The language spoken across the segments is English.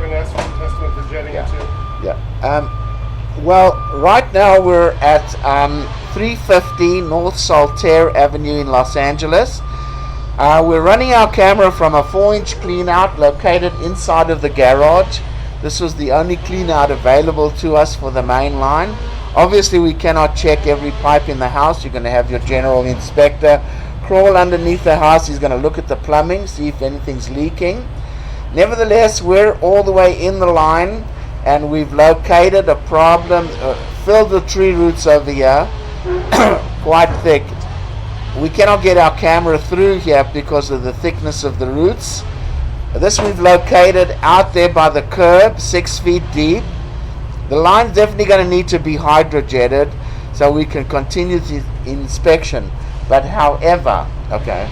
showing us what estimate they're jetting into? Yeah. Well, right now we're at 350 North Saltair Avenue in Los Angeles. We're running our camera from a 4-inch cleanout located inside of the garage. This was the only cleanout available to us for the main line. Obviously, we cannot check every pipe in the house. You're going to have your general inspector crawl underneath the house. He's going to look at the plumbing, see if anything's leaking. Nevertheless, we're all the way in the line, and we've located a problem, filled with tree roots over here, quite thick. We cannot get our camera through here because of the thickness of the roots. This we've located out there by the curb, 6 feet deep. The line's definitely going to need to be hydrojetted so we can continue the inspection. But however, okay,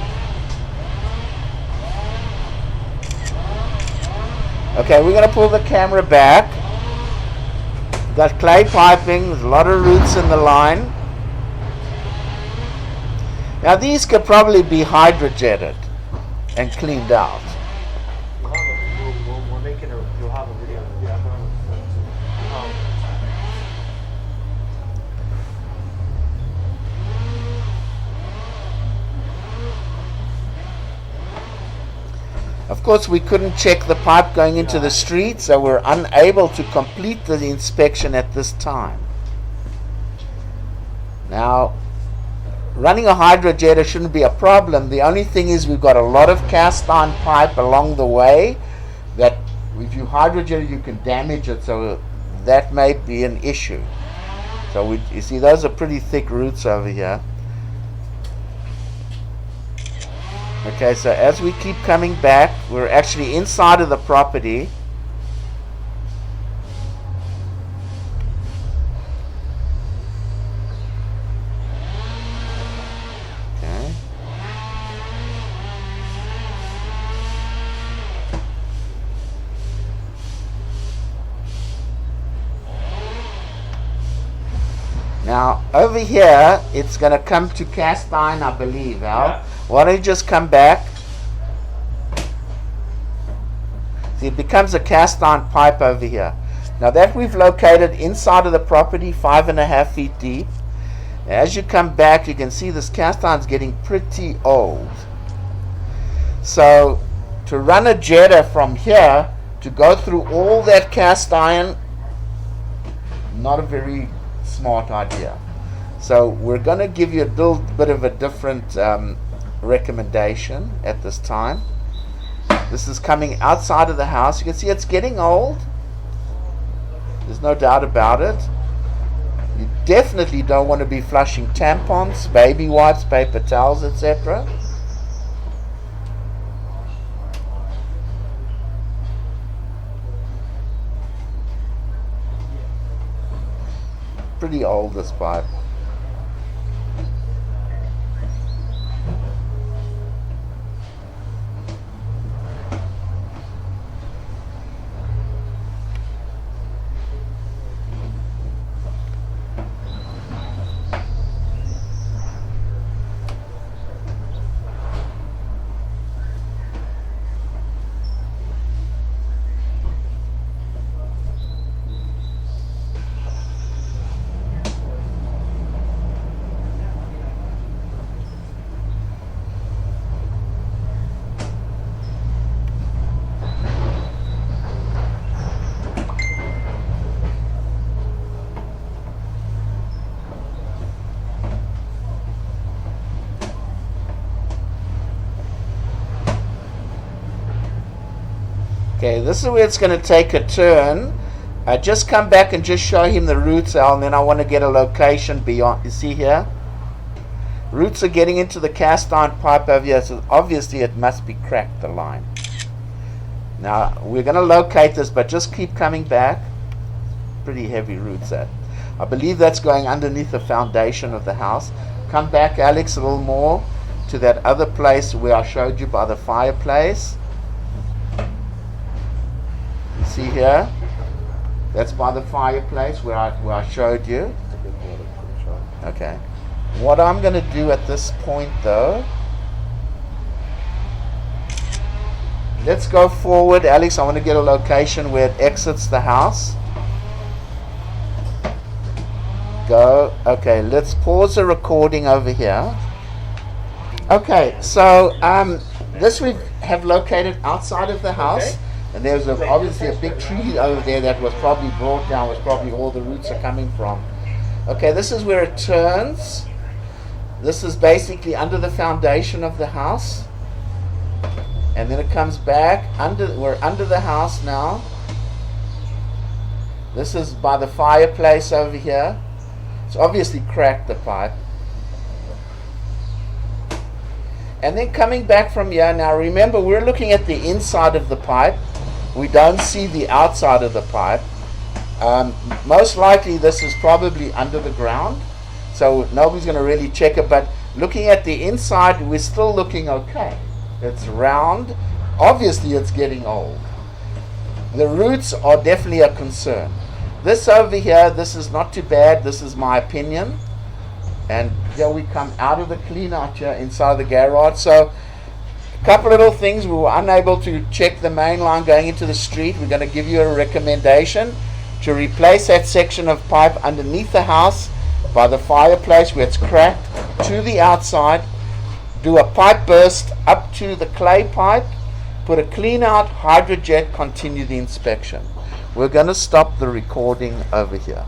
we're going to pull the camera back. Got clay piping, there's a lot of roots in the line. Now these could probably be hydrojetted and cleaned out. We're making you'll have a video. Yeah. Of course, we couldn't check the pipe going into the street, so we're unable to complete the inspection at this time. Now, running a hydrojetter shouldn't be a problem. The only thing is we've got a lot of cast iron pipe along the way that if you hydrojet it, you can damage it, so that may be an issue. So you see, those are pretty thick roots over here. Okay, so as we keep coming back, we're actually inside of the property. Okay. Now, over here, it's going to come to cast iron, I believe, Al. Yeah. Why don't you just come back? See, it becomes a cast iron pipe over here. Now that we've located inside of the property, 5.5 feet deep. As you come back, you can see this cast iron's getting pretty old. So to run a jetter from here, to go through all that cast iron, not a very smart idea. So we're going to give you a little bit of a different recommendation at this time. This is coming outside of the house. You can see it's getting old. There's no doubt about it. You definitely don't want to be flushing tampons, baby wipes, paper towels, etc. Pretty old, this pipe. Okay, this is where it's going to take a turn. Just come back and just show him the roots, Al, and then I want to get a location beyond. You see here? Roots are getting into the cast iron pipe over here, so obviously it must be cracked, the line. Now, we're going to locate this, but just keep coming back. Pretty heavy roots that. I believe that's going underneath the foundation of the house. Come back, Alex, a little more to that other place where I showed you by the fireplace. See here? That's by the fireplace where I showed you. Okay. What I'm going to do at this point, though, let's go forward, Alex. I want to get a location where it exits the house. Go. Okay, let's pause the recording over here. Okay, so this we have located outside of the house. Okay. And there's obviously a big tree over there that was probably brought down, was probably all the roots are coming from. Okay, this is where it turns. This is basically under the foundation of the house. And then it comes back we're under the house now. This is by the fireplace over here. It's obviously cracked, the pipe. And then coming back from here, now remember we're looking at the inside of the pipe. We don't see the outside of the pipe. Most likely this is probably under the ground, so nobody's going to really check it, but looking at the inside, we're still looking okay. It's round. Obviously it's getting old. The roots are definitely a concern. This over here, this is not too bad. This is my opinion. And here we come out of the clean out here inside the garage. So a couple little things. We were unable to check the main line going into the street. We're going to give you a recommendation to replace that section of pipe underneath the house by the fireplace where it's cracked to the outside. Do a pipe burst up to the clay pipe, put a clean out, hydrojet, continue the inspection. We're going to stop the recording over here.